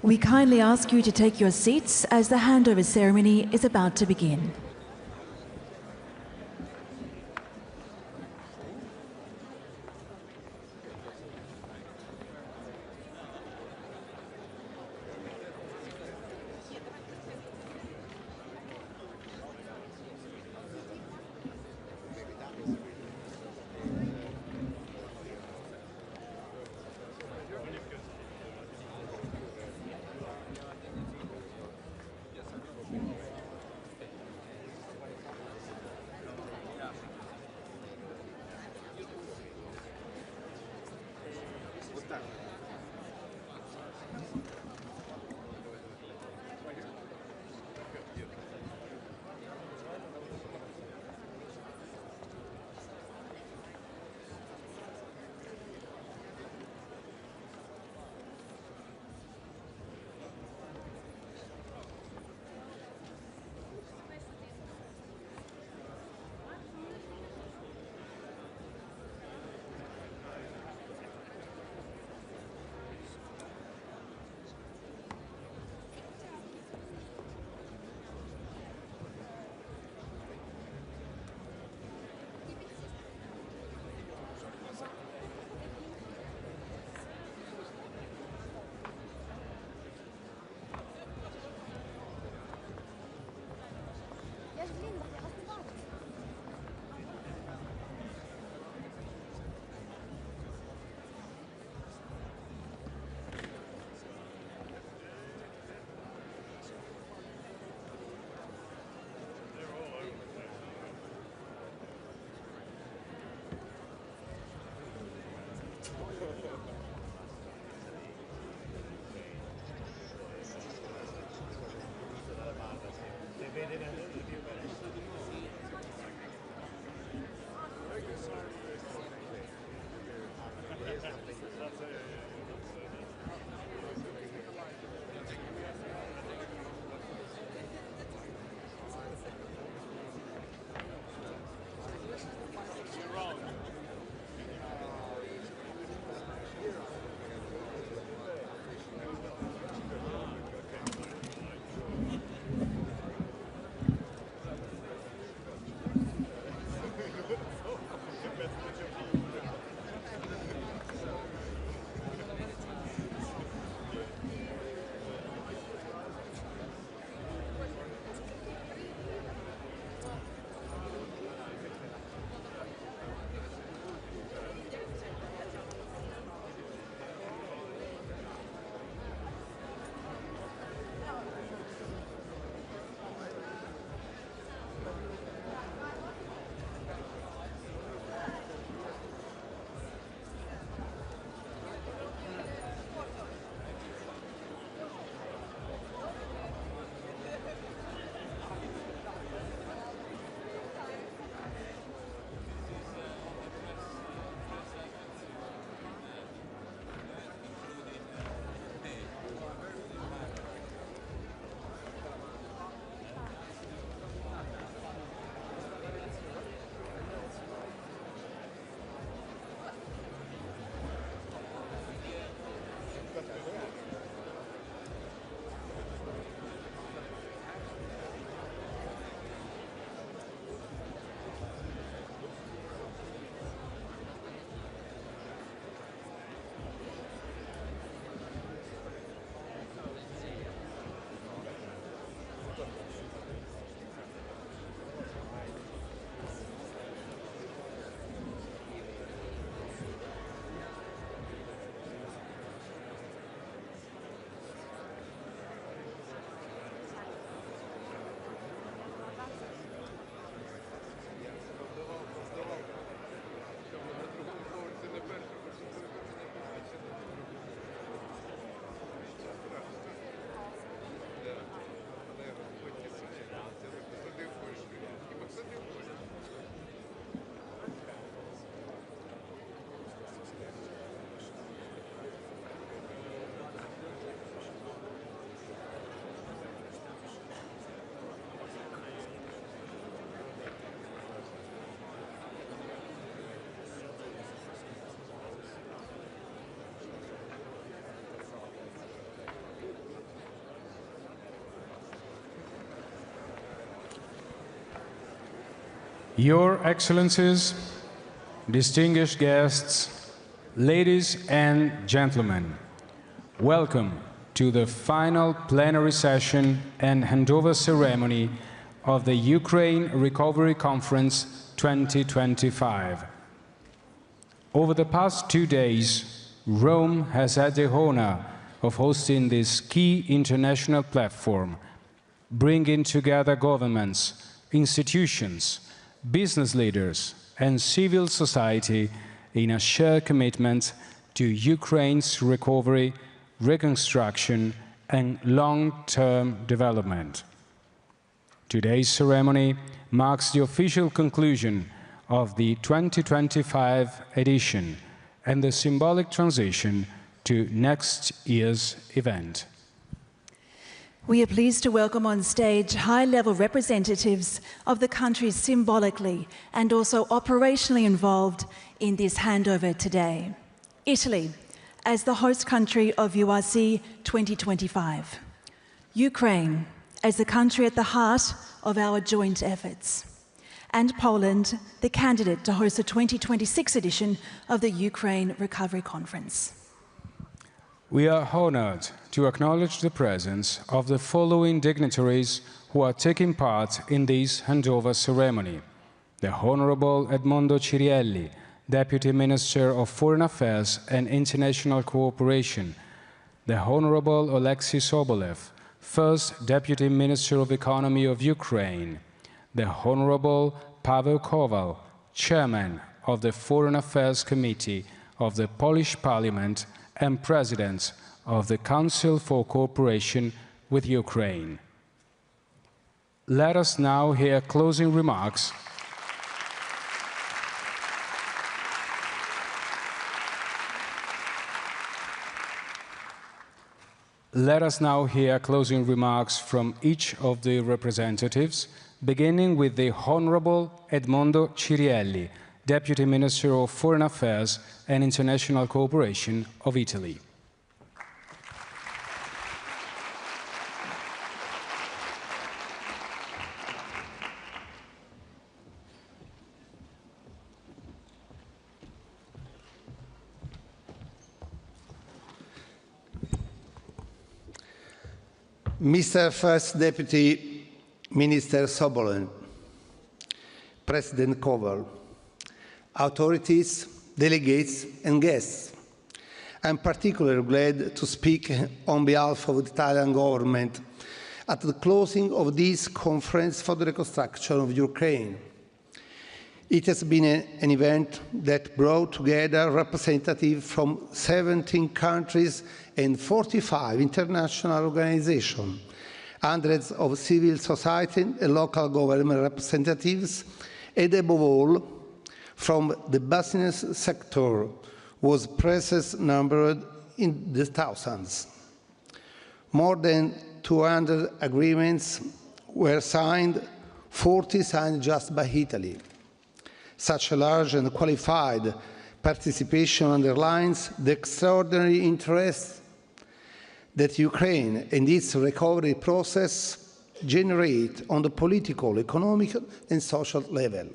We kindly ask you to take your seats as the handover ceremony is about to begin. Your Excellencies, distinguished guests, ladies and gentlemen, welcome to the final plenary session and handover ceremony of the Ukraine Recovery Conference 2025. Over the past 2 days, Rome has had the honor of hosting this key international platform, bringing together governments, institutions, business leaders, and civil society in a shared commitment to Ukraine's recovery, reconstruction, and long-term development. Today's ceremony marks the official conclusion of the 2025 edition and the symbolic transition to next year's event. We are pleased to welcome on stage high-level representatives of the countries symbolically and also operationally involved in this handover today. Italy, as the host country of URC 2025. Ukraine, as the country at the heart of our joint efforts. And Poland, the candidate to host the 2026 edition of the Ukraine Recovery Conference. We are honored to acknowledge the presence of the following dignitaries who are taking part in this handover ceremony. The Honorable Edmondo Cirielli, Deputy Minister of Foreign Affairs and International Cooperation. The Honorable Oleksiy Sobolev, First Deputy Minister of Economy of Ukraine. The Honorable Paweł Kowal, Chairman of the Foreign Affairs Committee of the Polish Parliament and President of the Council for Cooperation with Ukraine. Let us now hear closing remarks from each of the representatives, beginning with the Honorable Edmondo Cirielli, Deputy Minister of Foreign Affairs and International Cooperation of Italy. Mr. First Deputy Minister Sobolev, President Kowal, authorities, delegates and guests, I'm particularly glad to speak on behalf of the Italian government at the closing of this conference for the reconstruction of Ukraine. It has been an event that brought together representatives from 17 countries and 45 international organizations, hundreds of civil society and local government representatives, and above all, from the business sector, whose presence numbered in the thousands. More than 200 agreements were signed, 40 signed just by Italy. Such a large and qualified participation underlines the extraordinary interest that Ukraine and its recovery process generate on the political, economic and social level.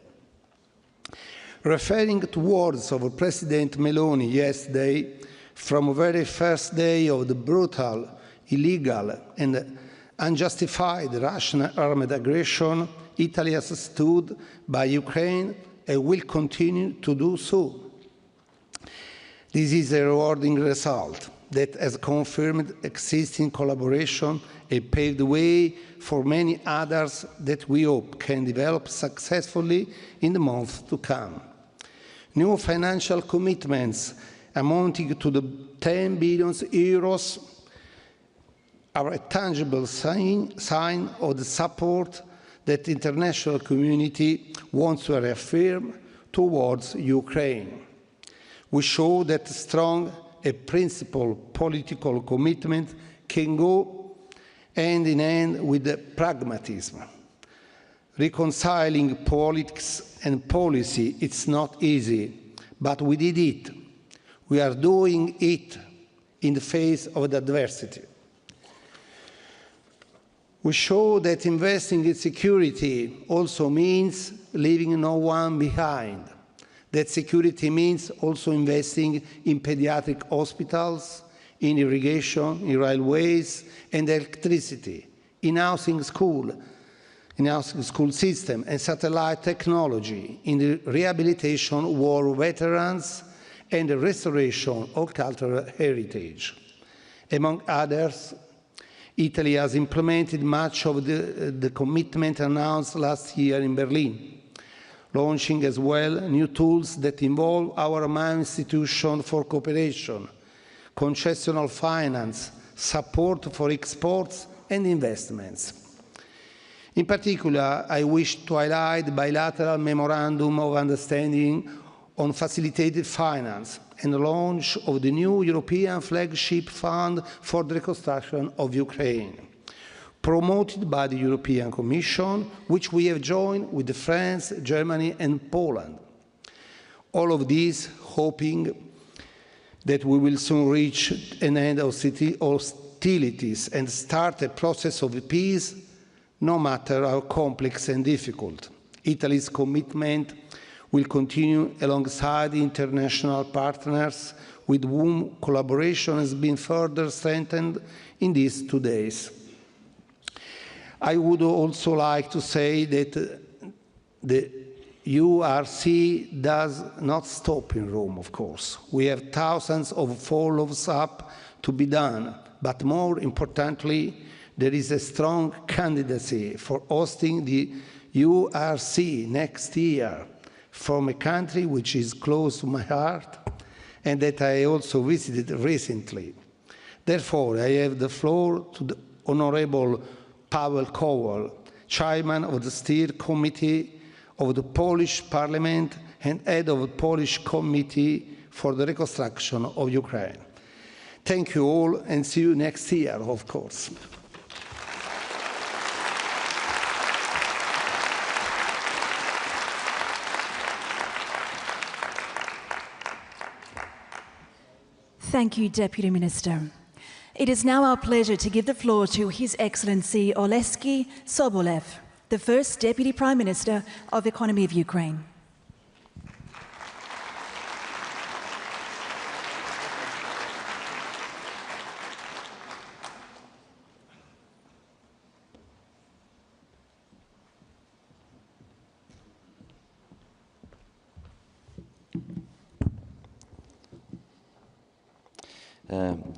Referring to words of President Meloni yesterday, from the very first day of the brutal, illegal and unjustified Russian armed aggression, Italy has stood by Ukraine and will continue to do so. This is a rewarding result that has confirmed existing collaboration and paved the way for many others that we hope can develop successfully in the months to come. New financial commitments amounting to the 10 billion euros are a tangible sign of the support that the international community wants to reaffirm towards Ukraine. We show that strong and principled political commitment can go hand in hand with the pragmatism. Reconciling politics and policy, it's not easy, but we did it. We are doing it in the face of the adversity. We show that investing in security also means leaving no one behind. That security means also investing in pediatric hospitals, in irrigation, in railways and electricity, in housing school system and satellite technology, in the rehabilitation of war veterans and the restoration of cultural heritage. Among others, Italy has implemented much of the commitment announced last year in Berlin, launching as well new tools that involve our main institution for cooperation, concessional finance, support for exports and investments. In particular, I wish to highlight the bilateral memorandum of understanding on facilitated finance and the launch of the new European flagship fund for the reconstruction of Ukraine, promoted by the European Commission, which we have joined with France, Germany and Poland. All of these hoping that we will soon reach an end of hostilities and start a process of peace, no matter how complex and difficult. Italy's commitment will continue alongside international partners with whom collaboration has been further strengthened in these 2 days. I would also like to say that the URC does not stop in Rome, of course. We have thousands of follow-ups to be done, but more importantly, there is a strong candidacy for hosting the URC next year from a country which is close to my heart and that I also visited recently. Therefore, I have the floor to the Honorable Paweł Kowal, Chairman of the Steering Committee of the Polish Parliament and head of the Polish Committee for the Reconstruction of Ukraine. Thank you all and see you next year, of course. Thank you, Deputy Minister. It is now our pleasure to give the floor to His Excellency Oleksiy Sobolev, the first Deputy Prime Minister of the Economy of Ukraine.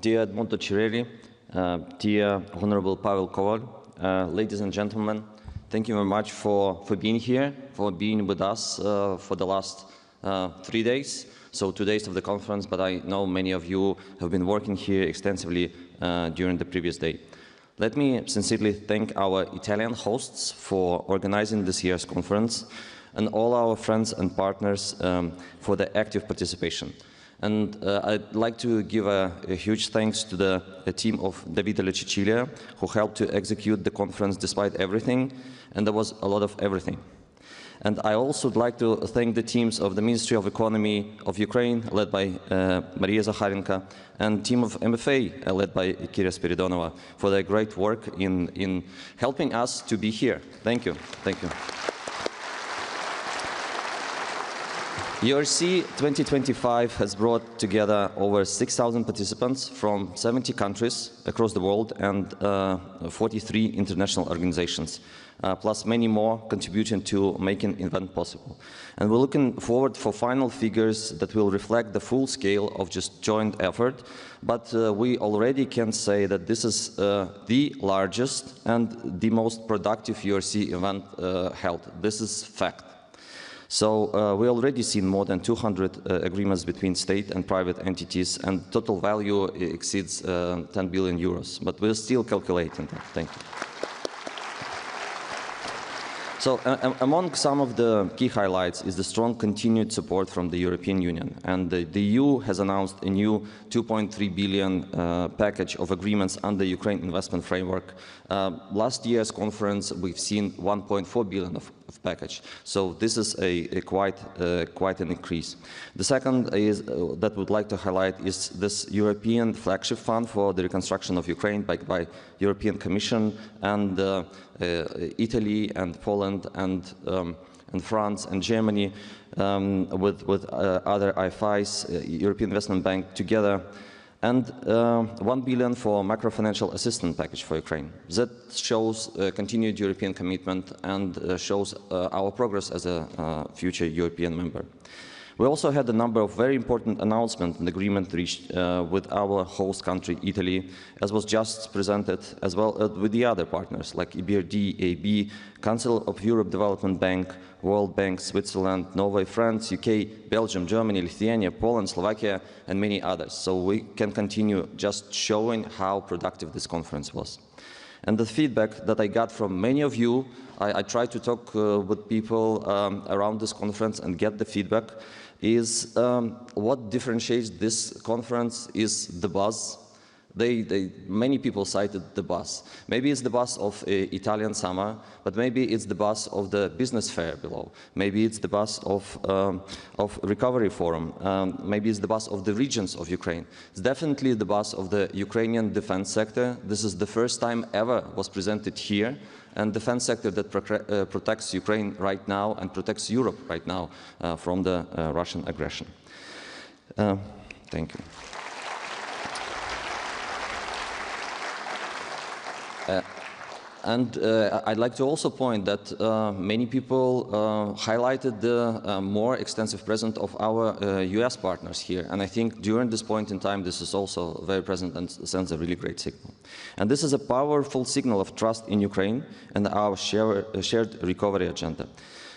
Dear Edmondo Cirelli, dear Honorable Paweł Kowal, ladies and gentlemen, thank you very much for being here, for being with us for the last 3 days. So 2 days of the conference, but I know many of you have been working here extensively during the previous day. Let me sincerely thank our Italian hosts for organizing this year's conference and all our friends and partners for the active participation. And I'd like to give a huge thanks to the team of Davide Cecilia, who helped to execute the conference despite everything, and there was a lot of everything. And I also would like to thank the teams of the Ministry of Economy of Ukraine, led by Maria Zakharenko, and team of MFA, led by Kira Spiridonova, for their great work in helping us to be here. Thank you. Thank you. URC 2025 has brought together over 6,000 participants from 70 countries across the world and 43 international organizations, plus many more contributing to making the event possible. And we're looking forward for final figures that will reflect the full scale of just joint effort, but we already can say that this is the largest and the most productive URC event held. This is fact. So we already seen more than 200 agreements between state and private entities, and total value exceeds 10 billion euros. But we're still calculating that. Thank you. So among some of the key highlights is the strong continued support from the European Union. And the EU has announced a new 2.3 billion package of agreements under the Ukraine investment framework. Last year's conference, we've seen 1.4 billion of package. So this is quite an increase. The second is that we'd like to highlight is this European flagship fund for the reconstruction of Ukraine by European Commission and Italy and Poland and France and Germany with other IFIs, European Investment Bank together, and 1 billion for macro-financial assistance package for Ukraine. That shows continued European commitment and shows our progress as a future European member. We also had a number of very important announcements and agreements reached with our host country, Italy, as was just presented, as well as with the other partners like EBRD, EIB, Council of Europe Development Bank, World Bank, Switzerland, Norway, France, UK, Belgium, Germany, Lithuania, Poland, Slovakia, and many others. So we can continue just showing how productive this conference was. And the feedback that I got from many of you, I tried to talk with people around this conference and get the feedback, is what differentiates this conference is the buzz. Many people cited the buzz. Maybe it's the buzz of Italian summer, but maybe it's the buzz of the business fair below. Maybe it's the buzz of Recovery Forum. Maybe it's the buzz of the regions of Ukraine. It's definitely the buzz of the Ukrainian defense sector. This is the first time ever was presented here, and defense sector that protects Ukraine right now and protects Europe right now from the Russian aggression. Thank you. I'd like to also point that many people highlighted the more extensive presence of our US partners here. And I think during this point in time, this is also very present and sends a really great signal. And this is a powerful signal of trust in Ukraine and our shared recovery agenda.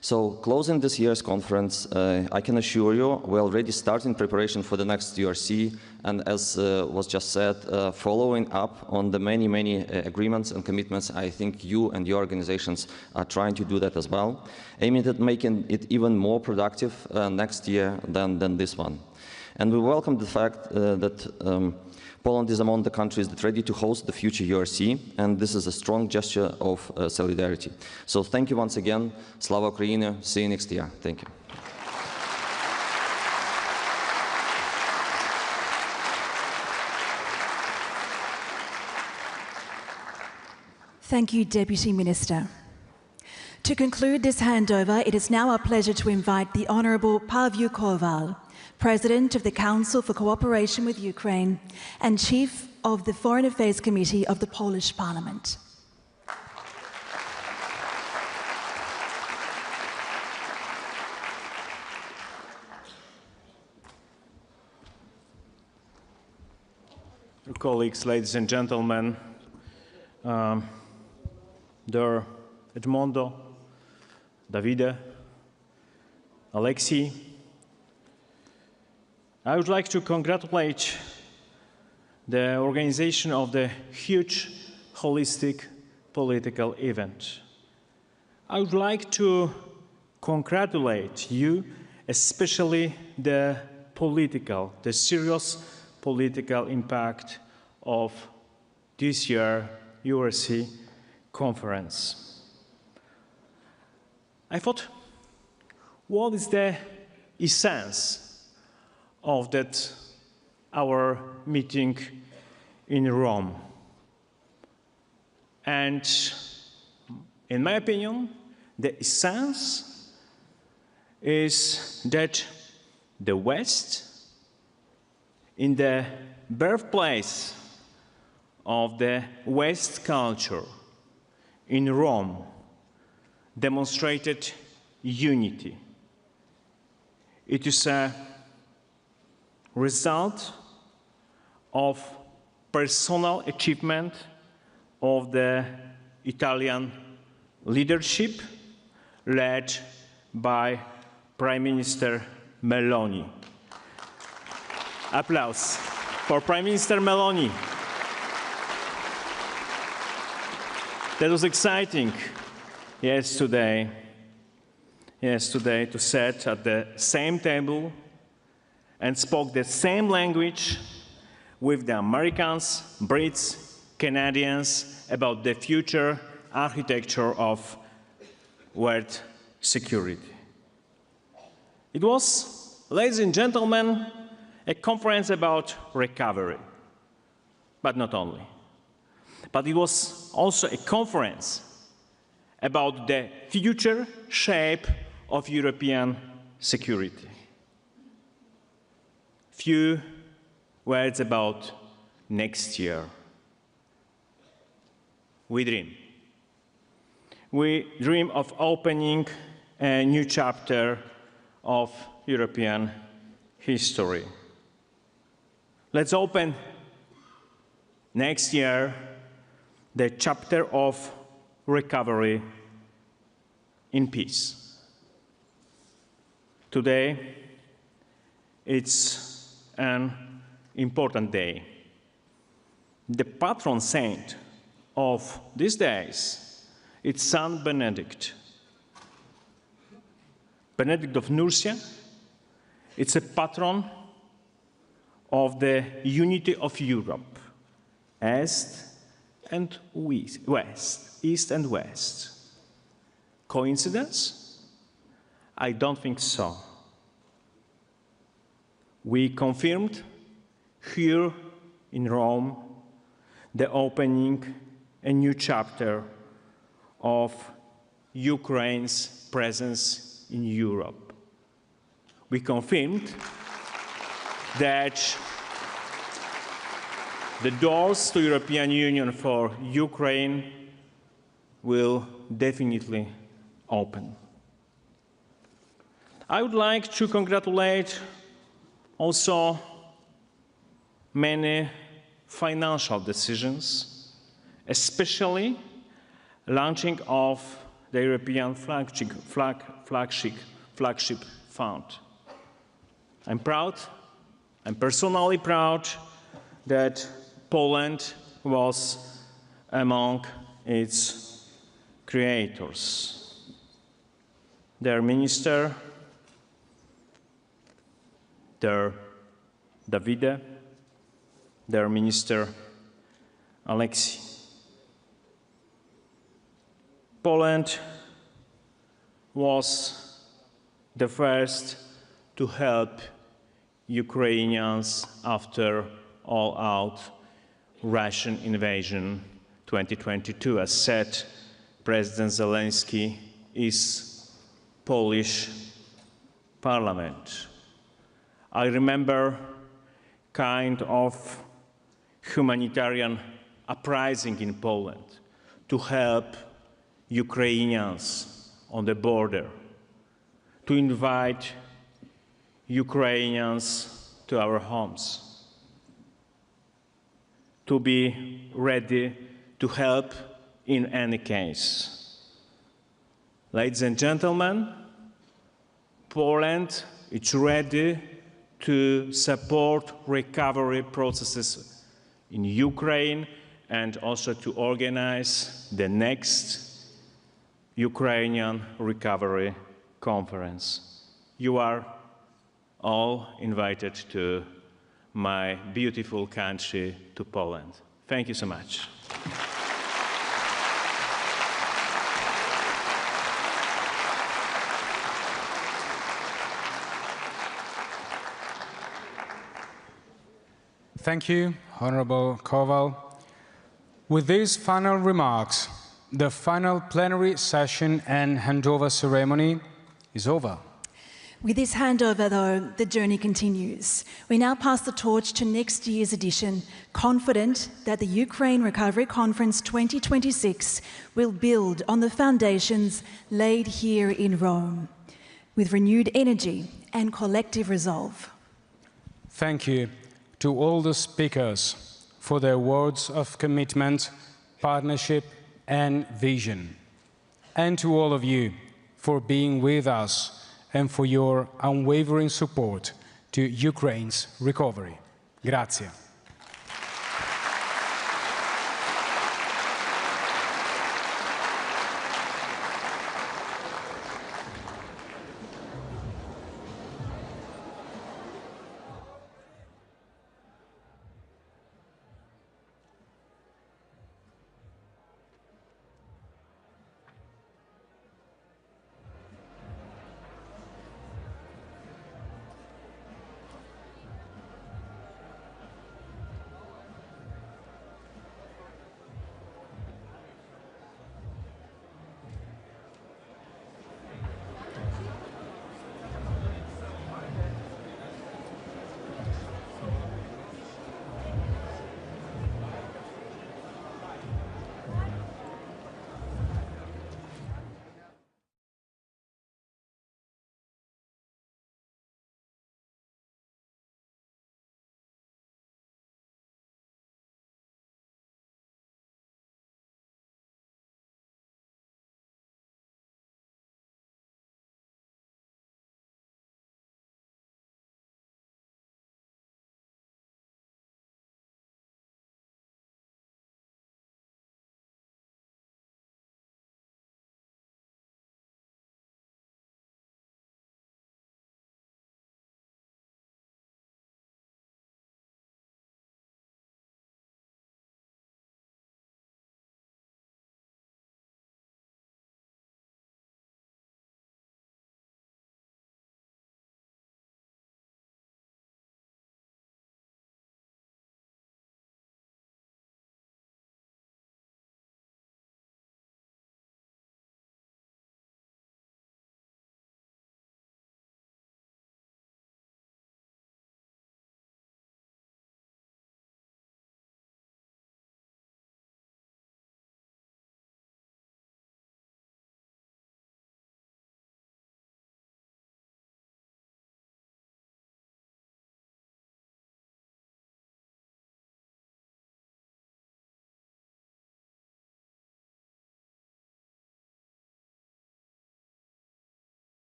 So closing this year's conference, I can assure you we're already starting preparation for the next URC, and as was just said, following up on the many agreements and commitments. I think you and your organizations are trying to do that as well, aiming at making it even more productive next year than this one. And we welcome the fact that Poland is among the countries that are ready to host the future URC, and this is a strong gesture of solidarity. So thank you once again. Slava Ukraini. See you next year. Thank you. Thank you, Deputy Minister. To conclude this handover, it is now our pleasure to invite the Honourable Paweł Kowal, President of the Council for Cooperation with Ukraine and Chief of the Foreign Affairs Committee of the Polish Parliament. Colleagues, ladies and gentlemen, dear Edmondo, Davide, Alexei, I would like to congratulate the organization of the huge holistic political event. I would like to congratulate you, especially the serious political impact of this year's URC conference. I thought, what is the essence of that our meeting in Rome? And in my opinion, the essence is that the West, in the birthplace of the West culture in Rome, demonstrated unity. It is a result of personal achievement of the Italian leadership led by Prime Minister Meloni. Applause for Prime Minister Meloni. That was exciting yesterday to sit at the same table and spoke the same language with the Americans, Brits, Canadians about the future architecture of world security. It was, ladies and gentlemen, a conference about recovery, but not only. But it was also a conference about the future shape of European security. Few words about next year. We dream. We dream of opening a new chapter of European history. Let's open next year the chapter of recovery in peace. Today, it's an important day. The patron saint of these days is Saint Benedict. Benedict of Nursia, it's a patron of the unity of Europe, East and West, East and West. Coincidence? I don't think so. We confirmed here in Rome the opening a new chapter of Ukraine's presence in Europe. We confirmed that the doors to European Union for Ukraine will definitely open. I would like to congratulate also many financial decisions, especially launching of the European flagship fund. I'm proud, I'm personally proud that Poland was among its creators. Their minister, their Davide, their minister Alexei. Poland was the first to help Ukrainians after all-out Russian invasion 2022. As said, President Zelensky is Polish parliament. I remember kind of humanitarian uprising in Poland to help Ukrainians on the border, to invite Ukrainians to our homes, to be ready to help in any case. Ladies and gentlemen, Poland is ready to support recovery processes in Ukraine and also to organize the next Ukrainian Recovery Conference. You are all invited to my beautiful country, to Poland. Thank you so much. Thank you, Honorable Kowal. With these final remarks, the final plenary session and handover ceremony is over. With this handover, though, the journey continues. We now pass the torch to next year's edition, confident that the Ukraine Recovery Conference 2026 will build on the foundations laid here in Rome, with renewed energy and collective resolve. Thank you to all the speakers for their words of commitment, partnership, and vision, and to all of you for being with us and for your unwavering support to Ukraine's recovery. Grazie.